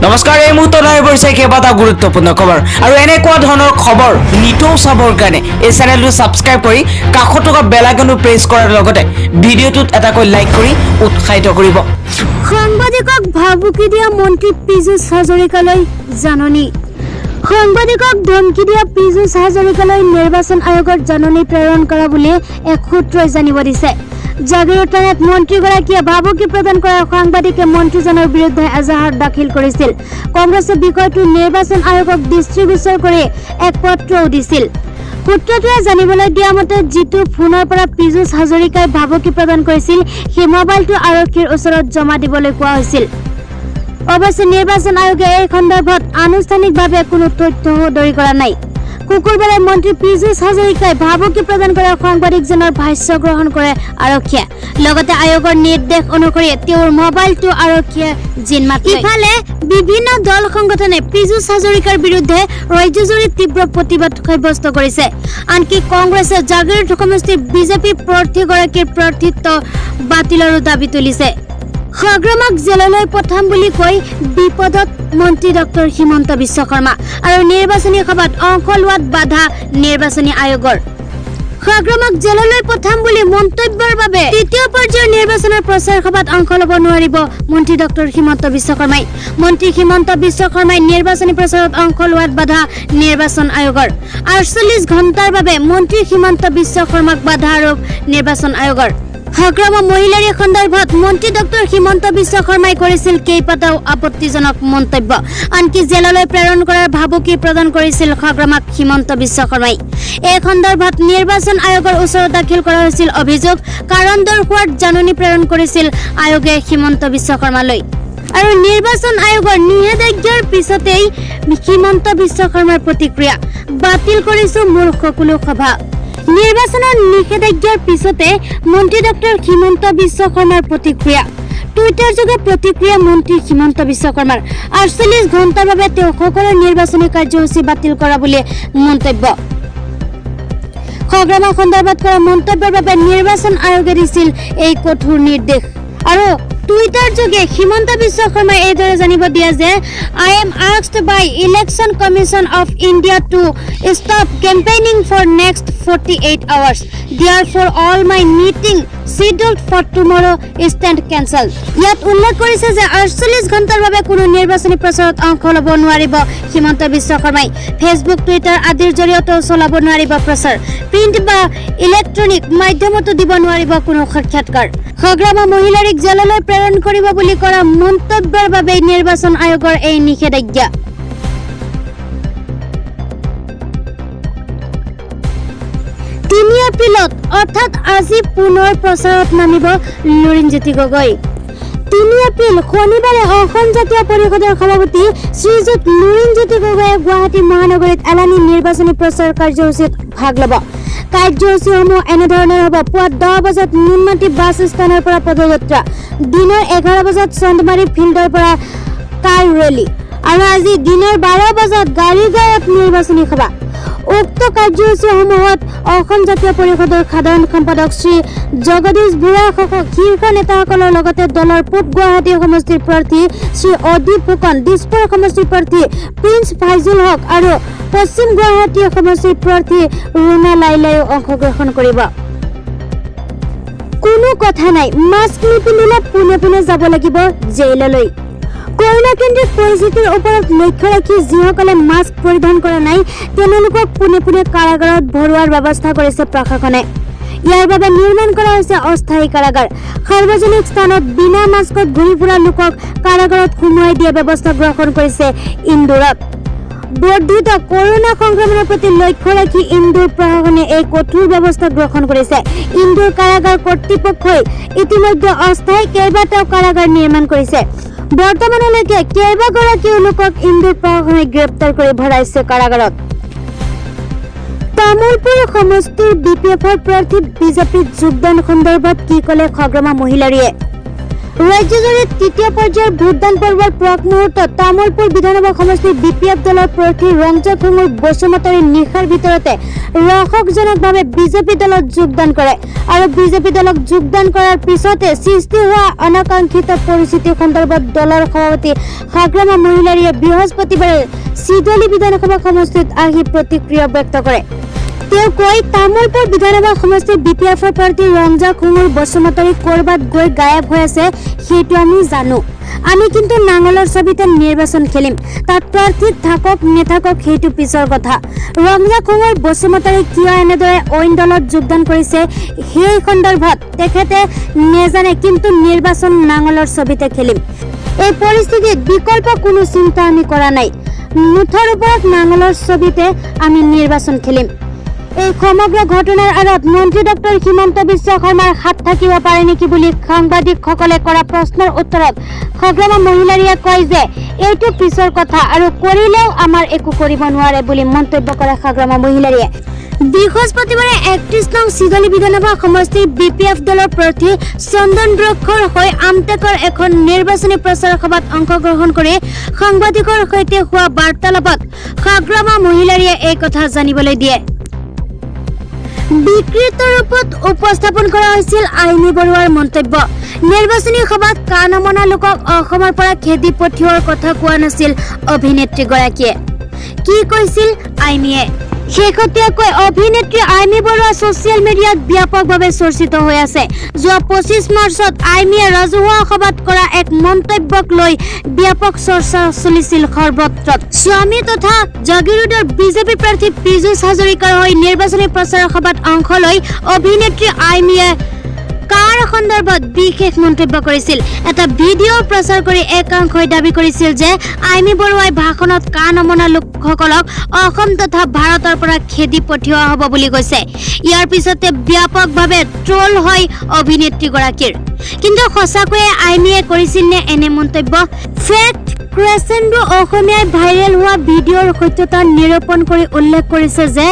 নমস্কাৰ এই মুহূৰ্তত হৈ পৰিছে কেইবাটা গুৰুত্বপূৰ্ণ খবৰ আৰু এনেকুৱা ধৰণৰ খবৰ নিতৌ চাবৰ কাৰণে এই চেনেলটো সাবস্ক্ৰাইব কৰি কাষত থকা বেল আইকনটো প্ৰেছ কৰাৰ লগতে ভিডিঅ'টোত এটাকৈ লাইক কৰি উৎসাহিত কৰিব। সাংবাদিকক ভাবুকি দিয়া মন্ত্ৰী পীযুষ হাজৰিকালৈ জাননী। সাংবাদিকক ধমকি দিয়া পীযুষ হাজৰিকালৈ নিৰ্বাচন আয়োগৰ জাননী প্ৰেৰণ কৰা বুলি এক সূত্ৰই জানিব দিছে। জাগিৰোড থানাত মন্ত্ৰীগৰাকীয়ে ভাবুকি প্ৰদান কৰা সাংবাদিকে মন্ত্ৰীজনৰ বিৰুদ্ধে এজাহাৰ দাখিল কৰিছিল। কংগ্ৰেছে বিষয়টো নিৰ্বাচন আয়োগক দৃষ্টিগোচৰ কৰি এক পত্ৰও দিছিল। সূত্ৰটোৱে জানিবলৈ দিয়া মতে যিটো ফোনৰ পৰা পীযুষ হাজৰিকাই ভাবুকি প্ৰদান কৰিছিল সেই মোবাইলটো আৰক্ষীৰ ওচৰত জমা দিবলৈ কোৱা হৈছিল। অৱশ্যে নিৰ্বাচন আয়োগে এই সন্দৰ্ভত আনুষ্ঠানিকভাৱে কোনো তথ্য সদৰি কৰা নাই। শুকুৰবাৰে মন্ত্ৰী পীযুষ হাজৰিকাই ভাবুকি প্ৰদান কৰা সাংবাদিকজনৰ ভাষ্য গ্ৰহণ কৰে আৰক্ষীয়ে। লগতে আয়োগৰ নিৰ্দেশ অনুসৰি তেওঁৰ মোবাইলটো আৰক্ষীয়ে জিম্মাত লয়। ইফালে বিভিন্ন দল সংগঠনে পীযুষ হাজৰিকাৰ বিৰুদ্ধে ৰাজ্যজুৰি তীব্ৰ প্ৰতিবাদ সাব্যস্ত কৰিছে। আনকি কংগ্ৰেছে জাগিৰোড সমষ্টিৰ বিজেপি প্ৰাৰ্থীগৰাকীৰ প্ৰাৰ্থিত্ব বাতিলৰো দাবী তুলিছে। সংগ্ৰামক জেললৈ পঠাম বুলি কৈ বিপদত মন্ত্ৰী ডক্টৰ হিমন্ত বিশ্ব শৰ্মা আৰু নিৰ্বাচনী সভাত অংশ লোৱাত বাধা নিৰ্বাচনী আয়োগৰ। সংগ্ৰামক জেললৈ পঠাম বুলি মন্তব্যৰ বাবে তৃতীয় পৰ্যায়ৰ নিৰ্বাচনৰ প্ৰচাৰ সভাত অংশ ল'ব নোৱাৰিব মন্ত্ৰী ডক্টৰ হিমন্ত বিশ্ব শৰ্মাই। মন্ত্ৰী হিমন্ত বিশ্ব শৰ্মাই নিৰ্বাচনী প্ৰচাৰত অংশ লোৱাত বাধা নিৰ্বাচন আয়োগৰ। 48 ঘণ্টাৰ বাবে মন্ত্ৰী হিমন্ত বিশ্ব শৰ্মাক বাধা আৰোপ নিৰ্বাচন আয়োগৰ। সংগ্ৰাম মহিলাৰ সন্দৰ্ভত মন্ত্ৰী ডক্টৰ হিমন্ত বিশ্ব শৰ্মাই কৰিছিল কেইবাটাও আপত্তিজনক মন্তব্য। আনকি জেললৈ প্ৰেৰণ কৰাৰ ভাবুকি প্ৰদান কৰিছিল সংগ্ৰামক হিমন্ত বিশ্ব শৰ্মাই। এই সন্দৰ্ভত নিৰ্বাচন আয়োগৰ ওচৰত দাখিল কৰা হৈছিল অভিযোগ। কাৰণ দৰ্শোৱাৰ জাননী প্ৰেৰণ কৰিছিল আয়োগে হিমন্ত বিশ্ব শৰ্মালৈ। আৰু নিৰ্বাচন আয়োগৰ নিষেধাজ্ঞাৰ পিছতেই হিমন্ত বিশ্ব শৰ্মাৰ প্ৰতিক্ৰিয়া। বাতিল কৰিছো মোৰ সকলো সভা। নিৰ্বাচনৰ নিষেধাজ্ঞাৰ পিছতে মন্ত্ৰী ডক্টৰ হিমন্ত বিশ্ব শৰ্মাৰ প্ৰতিক্ৰিয়া। টুইটাৰ যোগে প্ৰতিক্ৰিয়া মন্ত্ৰী হিমন্ত বিশ্ব শৰ্মাৰ। 48 ঘণ্টাৰ বাবে তেওঁ সকলো নিৰ্বাচনী কাৰ্যসূচী বাতিল কৰা বুলি মন্তব্য। সংগ্ৰামৰ সন্দৰ্ভত কৰা মন্তব্যৰ বাবে নিৰ্বাচন আয়োগে দিছিল এই কঠোৰ নিৰ্দেশ। আৰু টুইটাৰ যোগে হিমন্ত বিশ্ব শৰ্মাই এইদৰে জানিব দিয়ে যে I am asked by Election Commission of India to stop campaigning for next 48 hours. Therefore all my meeting scheduled for tomorrow stand cancelled. ইয়াত উল্লেখ কৰিছে যে 48 ঘণ্টাৰ বাবে কোনো নিৰ্বাচনী প্ৰচাৰত অংশ ল'ব নোৱাৰিব হিমন্ত বিশ্ব শৰ্মাই। ফেচবুক টুইটাৰ আদিৰ জৰিয়তেও চলাব নোৱাৰিব প্ৰচাৰ। প্ৰিণ্ট বা ইলেক্ট্ৰনিক মাধ্যমতো দিব নোৱাৰিব কোনো সাক্ষাৎকাৰ। সংগ্ৰাম মহিলাক জেললৈ প্ৰেৰণ কৰিব বুলি কৰা মন্তব্যৰ বাবে নিৰ্বাচন আয়োগৰ এই নিষেধাজ্ঞা। 3 এপ্ৰিলত অৰ্থাৎ আজি পুনৰ প্ৰচাৰত নামিব লুৰিণজ্যোতি গগৈ। 3 এপ্ৰিল শনিবাৰে অসম জাতীয় পৰিষদৰ সভাপতি শ্ৰীযুত লুৰিণজ্যোতি গগৈয়ে গুৱাহাটী মহানগৰীত এলানি নিৰ্বাচনী প্ৰচাৰ কাৰ্যসূচীত ভাগ ল'ব। কাৰ্যসূচীসমূহ এনেধৰণৰ হ'ব। পুৱা 10 বজাত নুনমাটি বাছ স্থানৰ পৰা পদযাত্ৰা, দিনৰ 11 বজাত চন্দমাৰী ফিল্ডৰ পৰা কাৰ ৰেলী আৰু আজি দিনৰ 12 বজাত গাড়ীগাঁৱত নিৰ্বাচনী সভা। উক্ত কাৰ্যসূচীসমূহত অসম জাতীয় পৰিষদৰ সাধাৰণ সম্পাদক শ্ৰী জগদীশ বুঢ়াসহ শীৰ্ষ নেতাসকলৰ লগতে দলৰ পূব গুৱাহাটী সমষ্টিৰ প্ৰাৰ্থী শ্ৰী অদীপ ফুকন, দিছপুৰ সমষ্টিৰ প্ৰাৰ্থী প্ৰিন্স ফাইজুল হক আৰু পশ্চিম গুৱাহাটী সমষ্টিৰ প্ৰাৰ্থী ৰুণা লাইলাইও অংশগ্ৰহণ কৰিব। কোনো কথা নাই, মাস্ক নিপিন্ধিলে পোনে পোনে যাব লাগিব জেইললৈ। কৰোনা কেন্দ্ৰিক পৰিস্থিতিৰ ওপৰত লক্ষ্য ৰাখি যিসকলে মাস্ক পৰিধান কৰা নাই তেওঁলোকক পোনে পোনে কাৰাগাৰত ভৰোৱাৰ ব্যৱস্থা কৰিছে প্ৰশাসনে। ইয়াৰ বাবে নিৰ্মাণ কৰা হৈছে অস্থায়ী কাৰাগাৰ। সাৰ্বজনিক স্থানত বিনা মাস্কত ঘূৰি ফুৰা লোকক কাৰাগাৰত সুমুৱাই দিয়া ব্যৱস্থা গ্ৰহণ কৰিছে ইন্দোৰত। বৰ্ধিত কৰোনা সংক্ৰমণৰ প্ৰতি লক্ষ্য ৰাখি ইন্দোৰ প্ৰশাসনে এই কঠোৰ ব্যৱস্থা গ্ৰহণ কৰিছে। ইন্দোৰ কাৰাগাৰ কৰ্তৃপক্ষই ইতিমধ্যে অস্থায়ী কেইবাটাও কাৰাগাৰ নিৰ্মাণ কৰিছে। বৰ্তমানলৈকে কেইবাগৰাকীও লোকক ইন্দোৰ প্ৰশাসনে গ্ৰেপ্তাৰ কৰি ভৰাইছে কাৰাগাৰত। তামুলপুৰ সমষ্টিৰ BPFৰ প্ৰাৰ্থী বিজেপিত যোগদান সন্দৰ্ভত কি ক'লে সংগ্ৰাম মহিলাৰীয়ে। ৰাজ্যজুৰি তৃতীয় পৰ্যায়ৰ ভোটদান পৰ্বৰ প্ৰাক মুহূৰ্তত তামুলপুৰ বিধানসভা সমষ্টিৰ BPF দলৰ প্ৰাৰ্থী ৰঞ্জক হুঙুৰ বসুমতাৰী নিশাৰ ভিতৰতে ৰসকজনকভাৱে বিজেপি দলত যোগদান কৰে আৰু বিজেপি দলক যোগদান কৰাৰ পিছতে সৃষ্টি হোৱা অনাকাংক্ষিত পৰিস্থিতি সন্দৰ্ভত দলৰ সভাপতি খাগ্ৰামা মহিলাৰীয়ে বৃহস্পতিবাৰে চিদলি বিধানসভা সমষ্টিত আহি প্ৰতিক্ৰিয়া ব্যক্ত কৰে। তেওঁ কয়, তামুলপুৰ বিধানসভা সমষ্টিৰ BPFৰ প্ৰাৰ্থী ৰঞ্জক হুঙুৰ বসুমতাৰী কৰবাত গৈ গায়ব হৈ আছে সেইটো আমি জানো। আমি কিন্তু নাঙলৰ ছবিতে নিৰ্বাচন খেলিম, তাত প্ৰাৰ্থী থাকক নেথাকক সেইটো পিছৰ কথা। ৰঞ্জক হুঙুৰ বসুমতাৰী কিয় এনেদৰে অইন দলত যোগদান কৰিছে সেই সন্দৰ্ভত তেখেতে নেজানে, কিন্তু নিৰ্বাচন নাঙলৰ ছবিতে খেলিম। এই পৰিস্থিতিত বিকল্প কোনো চিন্তা আমি কৰা নাই। মুঠৰ ওপৰত নাঙলৰ ছবিতে আমি নিৰ্বাচন খেলিম। এই সমগ্ৰ ঘটনাৰ আঁৰত মন্ত্ৰী ডক্টৰ হিমন্ত বিশ্ব শৰ্মাৰ হাত থাকিব পাৰে নেকি বুলি সাংবাদিকসকলে কৰা প্ৰশ্নৰ উত্তৰত খাগ্ৰামা মহিলাৰীয়ে কয় যে এইটো পিছৰ কথা আৰু কৰিলেও আমাৰ একো কৰিব নোৱাৰে বুলি মন্তব্য কৰে খাগ্ৰামা মহিলাৰীয়ে। বৃহস্পতিবাৰে ৩১ নং চিদলি বিধানসভা সমষ্টিৰ BPF দলৰ প্ৰাৰ্থী চন্দন ব্ৰক্ষৰ হৈ আমটেকৰ এখন নিৰ্বাচনী প্ৰচাৰ সভাত অংশগ্ৰহণ কৰি সাংবাদিকৰ সৈতে হোৱা বাৰ্তালাপত খাগ্ৰামা মহিলাৰীয়ে এই কথা জানিবলৈ দিয়ে। বিকৃত ৰূপত উপস্থাপন কৰা হৈছিল আইনী বৰুৱাৰ মন্তব্য। নিৰ্বাচনী সভাত কা নমনা লোকক অসমৰ পৰা খেদি পঠিওৱাৰ কথা কোৱা নাছিল অভিনেত্ৰীগৰাকীয়ে। কি কৈছিল আইনীয়ে? শেহতীয়াকৈ অভিনেত্ৰী আইমী বৰুৱা ছচিয়েল মিডিয়াত ব্যাপকভাৱে চৰ্চিত হৈ আছে। যোৱা ২৫ মাৰ্চত আইমীয়ে ৰাজহুৱা সভাত কৰা এক মন্তব্যক লৈ ব্যাপক চৰ্চা চলিছিল সৰ্বত্ৰ। স্বামী তথা জাগিৰোডৰ বিজেপি প্ৰাৰ্থী পীযুষ হাজৰিকাৰ হৈ নিৰ্বাচনী প্ৰচাৰ সভাত অংশ লৈ অভিনেত্ৰী আইমীয়ে কাৰ সন্দৰ্ভত বিশেষ মন্তব্য কৰিছিল। এটা ভিডিঅ' প্ৰচাৰ কৰি একাংশই দাবী কৰিছিল যে আইমী বৰুৱাই ভাষণত কা নমনা লোকসকলক অসম তথা ভাৰতৰ পৰা খেদি পঠিওৱা হ'ব বুলি কৈছে। ইয়াৰ পিছতে ব্যাপকভাৱে ট্ৰল হয় অভিনেত্ৰীগৰাকীৰ। কিন্তু সঁচাকৈয়ে আইমীয়ে কৰিছিল নে এনে মন্তব্য? ফেক্ট ক্ৰেচেণ্ডো অসমীয়াই ভাইৰেল হোৱা ভিডিঅ'ৰ সত্যতা নিৰূপণ কৰি উল্লেখ কৰিছে যে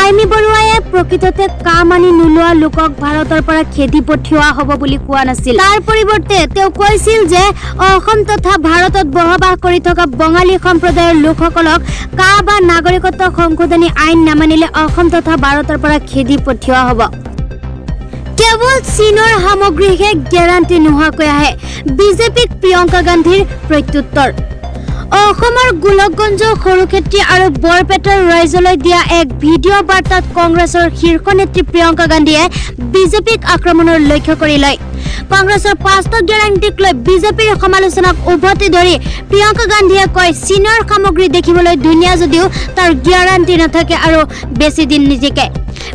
আইমী বৰুৱায়ে প্ৰকৃততে কা মানি নোলোৱা লোকক ভাৰতৰ পৰা খেদি পঠিওৱা হ'ব বুলি কোৱা নাছিল। তাৰ পৰিৱৰ্তে তেওঁ কৈছিল যে অসম তথা ভাৰতত বসবাস কৰি থকা বঙালী সম্প্ৰদায়ৰ লোকসকলক কা বা নাগৰিকত্ব সংশোধনী আইন নামানিলে অসম তথা ভাৰতৰ পৰা খেদি পঠিওৱা হ'ব। কেৱল চীনৰ সামগ্ৰীহে গেৰাণ্টি নোহোৱাকৈ আহে, বিজেপিক প্ৰিয়ংকা গান্ধীৰ প্ৰত্যুত্তৰ। অসমৰ গোলকগঞ্জ সৰুক্ষেত্ৰী আৰু বৰপেটাৰ ৰাইজলৈ দিয়া এক ভিডিঅ' বাৰ্তাত কংগ্ৰেছৰ শীৰ্ষ নেত্ৰী প্ৰিয়ংকা গান্ধীয়ে বিজেপিক আক্ৰমণৰ লক্ষ্য কৰি লয়। কংগ্ৰেছৰ ৫টা গেৰাণ্টিক লৈ বিজেপিৰ সমালোচনাক উভতি ধৰি প্ৰিয়ংকা গান্ধীয়ে কয়, চীনৰ সামগ্ৰী দেখিবলৈ ধুনীয়া যদিও তাৰ গেৰাণ্টি নাথাকে আৰু বেছি দিন নিজিকে।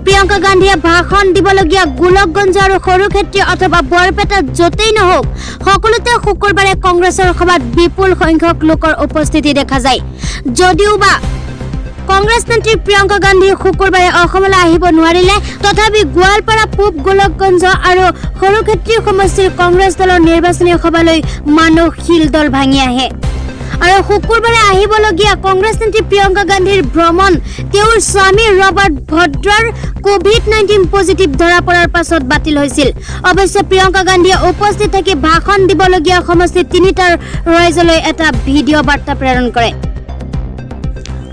প্ৰিয়ংকা গান্ধীয়ে ভাষণ দিবলগীয়া গোলকগঞ্জ আৰু সৰুক্ষেত্ৰী অথবা বৰপেটাত য'তেই নহওক সকলোতে শুকুৰবাৰে কংগ্ৰেছৰ সভাত বিপুল সংখ্যক লোকৰ উপস্থিতি দেখা যায়। যদিওবা কংগ্ৰেছ নেত্ৰী প্ৰিয়ংকা গান্ধী শুকুৰবাৰে অসমলৈ আহিব নোৱাৰিলে, তথাপি গোৱালপাৰা পূব গোলকগঞ্জ আৰু সৰুক্ষেত্ৰী সমষ্টিৰ কংগ্ৰেছ দলৰ নিৰ্বাচনী সভালৈ মানুহ শিলদল ভাঙি আহে। আৰু শুকুৰবাৰে আহিবলগীয়া কংগ্ৰেছ নেত্ৰী প্ৰিয়ংকা গান্ধীৰ ভ্ৰমণ তেওঁৰ স্বামী ৰবাৰ্ট ভদ্ৰাৰ COVID-19 পজিটিভ ধৰা পৰাৰ পাছত বাতিল হৈছিল। অৱশ্যে প্ৰিয়ংকা গান্ধীয়ে উপস্থিত থাকি ভাষণ দিবলগীয়া সমষ্টি ৩টাৰ ৰাইজলৈ এটা ভিডিঅ' বাৰ্তা প্ৰেৰণ কৰে।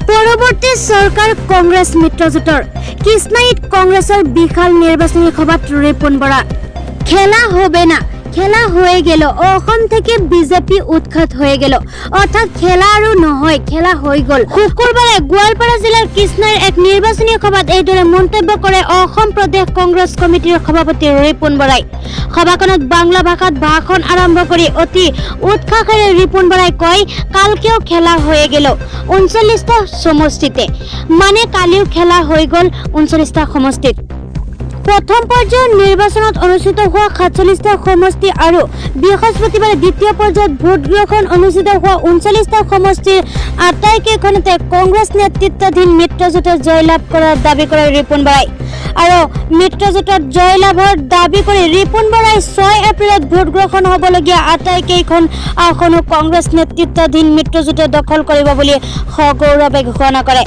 পৰৱৰ্তী চৰকাৰ কংগ্ৰেছ মিত্ৰজোঁটৰ কৃষ্ণাইত কংগ্ৰেছৰ বিশাল নিৰ্বাচনী সভাত ৰিপুণ বৰা। খেলা হবে না, খেলা হয়ে গেল। অসম থেকে বিজেপি উৎখাত হয়ে গেল, অর্থাৎ খেলা আৰু নহয়, খেলা হৈ গল। শুকুৰবাৰে গোৱালপাৰা জিলাৰ কৃষ্ণাইৰ এক নিৰ্বাচনী সভাত এইদৰে মন্তব্য কৰে অসম প্ৰদেশ কংগ্ৰেছ কমিটিৰ সভাপতি ৰিপুণ বৰাই। সভাখনত বাংলা ভাষাত ভাষণ আৰম্ভ কৰি অতি উৎসাহেৰে ৰিপুণ বৰাই কয়, কালকেও খেলা হয়ে গেল 39টা সমষ্টিতে, মানে কালিও খেলা হৈ গল 39টা সমষ্টিত। প্ৰথম পৰ্যায়ৰ নিৰ্বাচনত অনুষ্ঠিত হোৱা ৪৭টা সমষ্টি আৰু বৃহস্পতিবাৰে দ্বিতীয় পৰ্যায়ত ভোট গ্ৰহণ অনুষ্ঠিত হোৱা 39টা সমষ্টিৰ আটাইকেইখনতে কংগ্ৰেছ নেতৃত্বাধীন মিত্ৰজোঁটে জয়লাভ কৰাৰ দাবী কৰে ৰিপুণ বৰাই। আৰু মিত্ৰজোঁটত জয়লাভৰ দাবী কৰি ৰিপুণ বৰাই ৬ এপ্ৰিলত ভোট গ্ৰহণ হ'বলগীয়া আটাইকেইখন আসনো কংগ্ৰেছ নেতৃত্বাধীন মিত্ৰজোঁটে দখল কৰিব বুলি সগৌৰৱে ঘোষণা কৰে।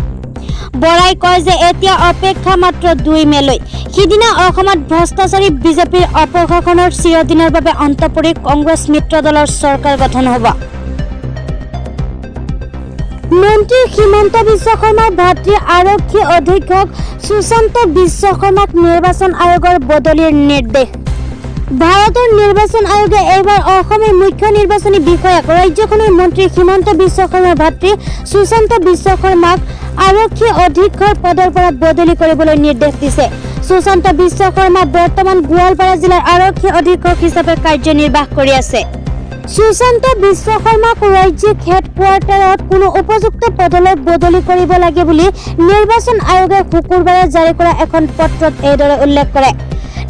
বৰাই কয় যে এতিয়া অপেক্ষা মাত্ৰ 2 মেলৈ। সিদিনা অসমত ভ্ৰষ্টাচাৰী বিজেপিৰ অপশাসনৰ চিৰদিনৰ বাবে অন্ত পৰি কংগ্ৰেছ মিত্ৰ দলৰ চৰকাৰ গঠন হ'ব। মন্ত্ৰী হিমন্ত বিশ্ব শৰ্মাৰ ভাতৃ আৰক্ষী অধীক্ষক সুশান্ত বিশ্ব শৰ্মাক নিৰ্বাচন আয়োগৰ বদলিৰ নিৰ্দেশ। ভাৰতৰ নিৰ্বাচন আয়োগে এইবাৰ অসমৰ মুখ্য নিৰ্বাচনী বিষয়াক ৰাজ্যখনৰ মন্ত্ৰী হিমন্ত বিশ্ব শৰ্মাৰ ভাতৃ সুশান্ত বিশ্ব শৰ্মাক আৰক্ষী অধীক্ষক পদৰ পৰা বদলি কৰিবলৈ নিৰ্দেশ দিছে। সুশান্ত বিশ্ব শৰ্মা বৰ্তমান গোৱালপাৰা জিলাৰ আৰক্ষী অধীক্ষক হিচাপে কাৰ্যনিৰ্বাহ কৰি আছে। সুশান্ত বিশ্ব শৰ্মাক ৰাজ্যিক হেডকোৱাৰ্টাৰত কোনো উপযুক্ত পদলৈ বদলি কৰিব লাগে বুলি নিৰ্বাচন আয়োগে শুকুৰবাৰে জাৰি কৰা এখন পত্ৰত এইদৰে উল্লেখ কৰে।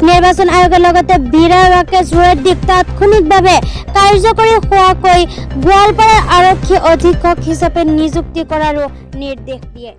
নিৰ্বাচন আয়োগে লগতে বীৰা ৰাকেশ ৰেড্ডীক তাৎক্ষণিকভাৱে কাৰ্যকৰী হোৱাকৈ গোৱালপাৰাৰ আৰক্ষী অধীক্ষক হিচাপে নিযুক্তি কৰাৰো নিৰ্দেশ দিয়ে।